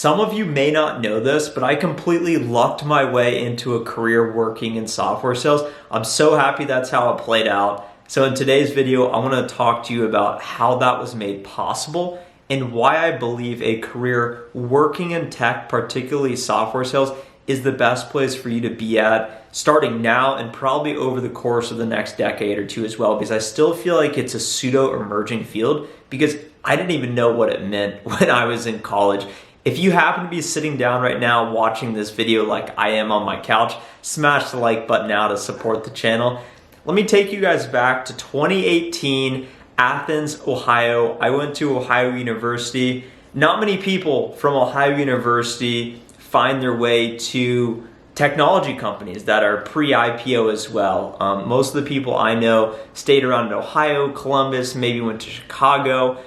Some of you may not know this, but I completely lucked my way into a career working in software sales. I'm so happy that's how it played out. So in today's video, I want to talk to you about how that was made possible and why I believe a career working in tech, particularly software sales, is the best place for you to be at starting now and probably over the course of the next decade or two as well, because I still feel like it's a pseudo emerging field because I didn't even know what it meant when I was in college. If you happen to be sitting down right now watching this video like I am on my couch, smash the like button now to support the channel. Let me take you guys back to 2018, Athens, Ohio. I went to Ohio University. Not many people from Ohio University find their way to technology companies that are pre-IPO as well. Most of the people I know stayed around in Ohio, Columbus, maybe went to Chicago.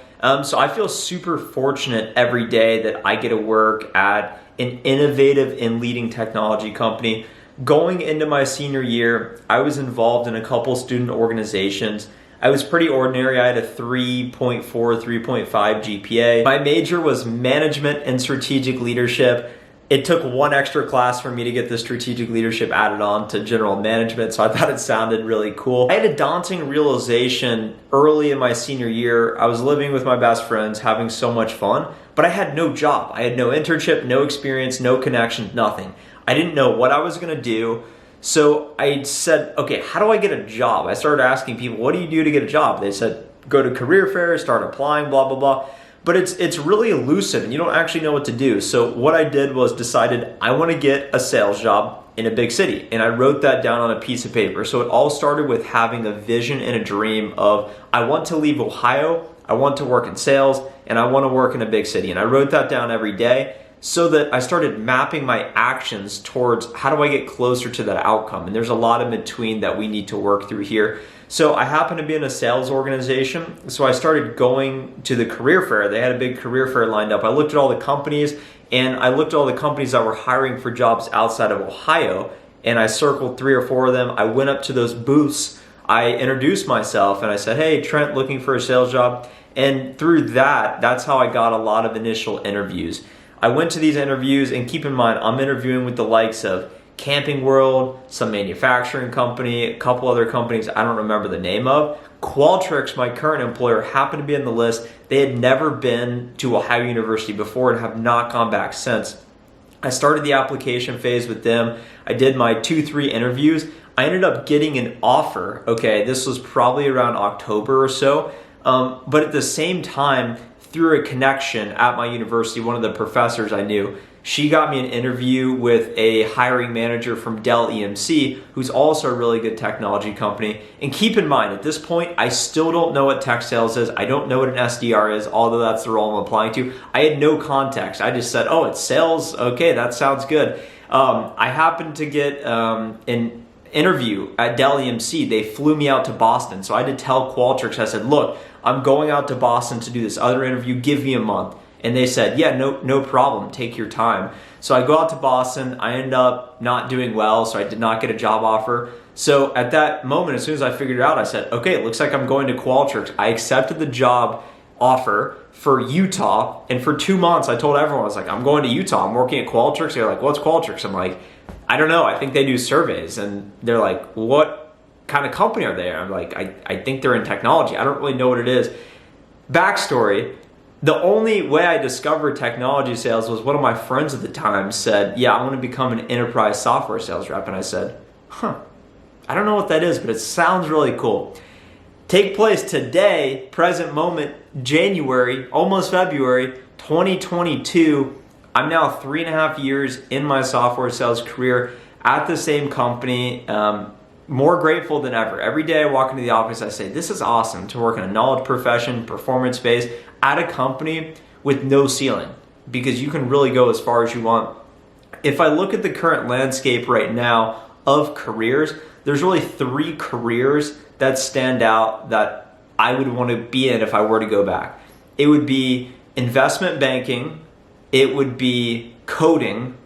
So I feel super fortunate every day that I get to work at an innovative and leading technology company. Going into my senior year, I was involved in a couple student organizations. I was pretty ordinary. I had a 3.4, 3.5 GPA. My major was management and strategic leadership. It took one extra class for me to get the strategic leadership added on to general management, so I thought it sounded really cool. I had a daunting realization early in my senior year. I was living with my best friends, having so much fun, but I had no job. I had no internship, no experience, no connection, nothing. I didn't know what I was gonna do. So I said, okay, how do I get a job? I started asking people, what do you do to get a job? They said, go to career fairs, start applying, blah, blah, blah. But it's really elusive and you don't actually know what to do. So what I did was decided I want to get a sales job in a big city. And I wrote that down on a piece of paper. So it all started with having a vision and a dream of I want to leave Ohio, I want to work in sales, and I want to work in a big city. And I wrote that down every day so that I started mapping my actions towards how do I get closer to that outcome. And there's a lot in between that we need to work through here. So I happen to be in a sales organization, so I started going to the career fair. They had a big career fair lined up. I looked at all the companies, and I looked at all the companies that were hiring for jobs outside of Ohio, and I circled 3 or 4 of them. I went up to those booths, I introduced myself, and I said, hey, Trent, looking for a sales job. And through that, that's how I got a lot of initial interviews. I went to these interviews, and keep in mind, I'm interviewing with the likes of Camping World, some manufacturing company, a couple other companies I don't remember the name of. Qualtrics, my current employer, happened to be in the list. They had never been to Ohio University before and have not gone back since. I started the application phase with them. I did my 2-3 interviews. I ended up getting an offer. Okay, this was probably around October or so. But at the same time, through a connection at my university, one of the professors I knew, she got me an interview with a hiring manager from Dell EMC, who's also a really good technology company. And keep in mind, at this point, I still don't know what tech sales is. I don't know what an SDR is, although that's the role I'm applying to. I had no context. I just said, oh, it's sales. Okay, that sounds good. I happened to get an interview at Dell EMC. They flew me out to Boston. So I had to tell Qualtrics, I said, look, I'm going out to Boston to do this other interview. Give me a month. And they said, yeah, no problem, take your time. So I go out to Boston, I end up not doing well, so I did not get a job offer. So at that moment, as soon as I figured it out, I said, okay, it looks like I'm going to Qualtrics. I accepted the job offer for Utah, and for 2 months, I told everyone, I was like, I'm going to Utah, I'm working at Qualtrics. They're like, what's Qualtrics? I'm like, I don't know, I think they do surveys. And they're like, what kind of company are they? I'm like, I think they're in technology. I don't really know what it is. Backstory, the only way I discovered technology sales was one of my friends at the time said, yeah, I want to become an enterprise software sales rep. And I said, I don't know what that is, but it sounds really cool. Take place today, present moment, January, almost February, 2022. I'm now 3.5 years in my software sales career at the same company. More grateful than ever. Every day I walk into the office, I say, this is awesome to work in a knowledge profession, performance based, at a company with no ceiling, because you can really go as far as you want. If I look at the current landscape right now of careers, there's really 3 careers that stand out that I would want to be in if I were to go back. It would be investment banking, it would be coding,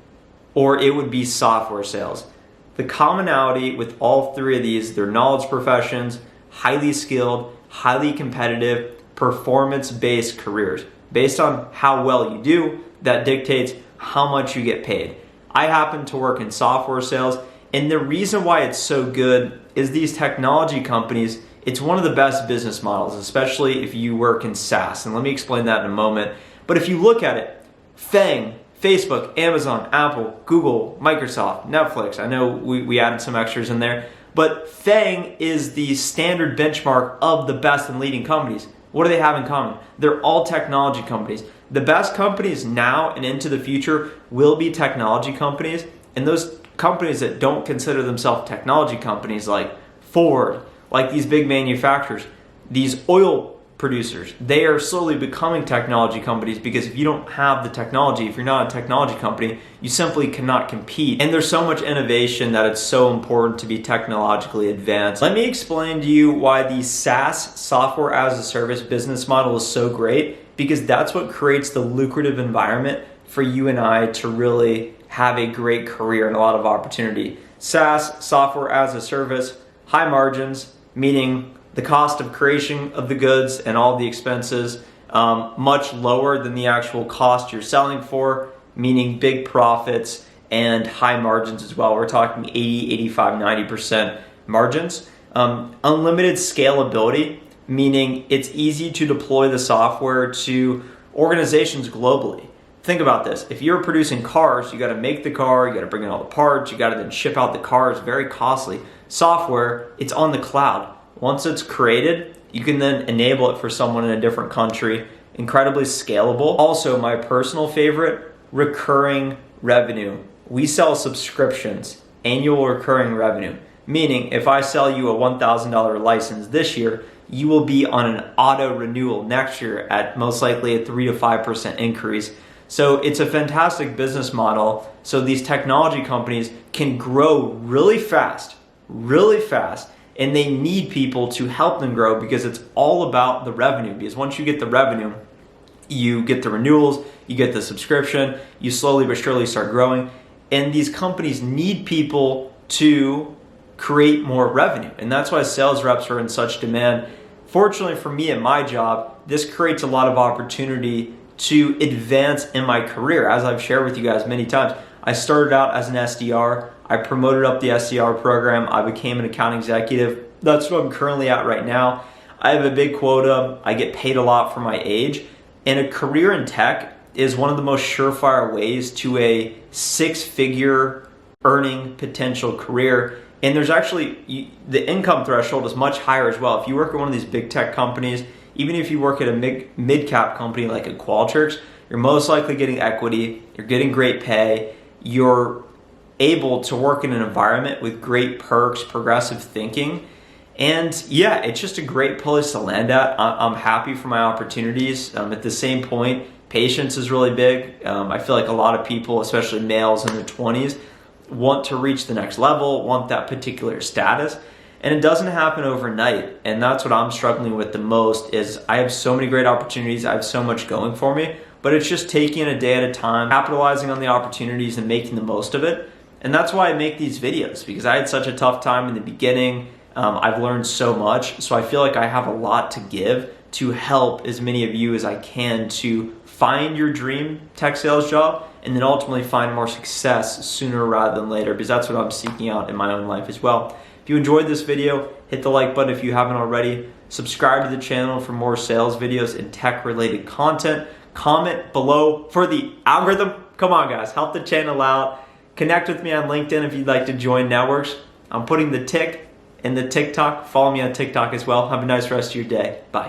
or it would be software sales. The commonality with all 3 of these, they're knowledge professions, highly skilled, highly competitive, performance-based careers. Based on how well you do, that dictates how much you get paid. I happen to work in software sales, and the reason why it's so good is these technology companies, it's one of the best business models, especially if you work in SaaS. And let me explain that in a moment. But if you look at it, FANG, Facebook, Amazon, Apple, Google, Microsoft, Netflix, I know we added some extras in there, but FANG is the standard benchmark of the best and leading companies. What do they have in common? They're all technology companies. The best companies now and into the future will be technology companies, and those companies that don't consider themselves technology companies, like Ford, like these big manufacturers, these oil producers, they are slowly becoming technology companies, because if you don't have the technology, if you're not a technology company, you simply cannot compete. And there's so much innovation that it's so important to be technologically advanced. Let me explain to you why the SaaS, software as a service business model is so great, because that's what creates the lucrative environment for you and I to really have a great career and a lot of opportunity. SaaS, software as a service, high margins, meaning the cost of creation of the goods and all the expenses much lower than the actual cost you're selling for, meaning big profits and high margins as well. We're talking 80, 85, 90% margins. Unlimited scalability, meaning it's easy to deploy the software to organizations globally. Think about this. If you're producing cars, you got to make the car, you got to bring in all the parts, you got to then ship out the cars, very costly. Software, it's on the cloud. Once it's created, you can then enable it for someone in a different country. Incredibly scalable. Also, my personal favorite, recurring revenue. We sell subscriptions, annual recurring revenue. Meaning, if I sell you a $1,000 license this year, you will be on an auto renewal next year at most likely a 3 to 5% increase. So it's a fantastic business model. So these technology companies can grow really fast, and they need people to help them grow, because it's all about the revenue. Because once you get the revenue, you get the renewals, you get the subscription, you slowly but surely start growing. And these companies need people to create more revenue. And that's why sales reps are in such demand. Fortunately for me at my job, this creates a lot of opportunity to advance in my career. As I've shared with you guys many times, I started out as an SDR. I promoted up the SDR program. I became an account executive. That's what I'm currently at right now. I have a big quota. I get paid a lot for my age. And a career in tech is one of the most surefire ways to a six-figure earning potential career. And there's actually, the income threshold is much higher as well. If you work at one of these big tech companies, even if you work at a mid-cap company like a Qualtrics, you're most likely getting equity, you're getting great pay, you're able to work in an environment with great perks, progressive thinking. And yeah, it's just a great place to land at. I'm happy for my opportunities. At the same point, patience is really big. I feel like a lot of people, especially males in their 20s, want to reach the next level, want that particular status. And it doesn't happen overnight. And that's what I'm struggling with the most is I have so many great opportunities. I have so much going for me, but it's just taking it a day at a time, capitalizing on the opportunities and making the most of it. And that's why I make these videos, because I had such a tough time in the beginning. I've learned so much. So I feel like I have a lot to give to help as many of you as I can to find your dream tech sales job and then ultimately find more success sooner rather than later, because that's what I'm seeking out in my own life as well. If you enjoyed this video, hit the like button if you haven't already. Subscribe to the channel for more sales videos and tech related content. Comment below for the algorithm. Come on guys, help the channel out. Connect with me on LinkedIn if you'd like to join networks. I'm putting the tick in the TikTok. Follow me on TikTok as well. Have a nice rest of your day. Bye.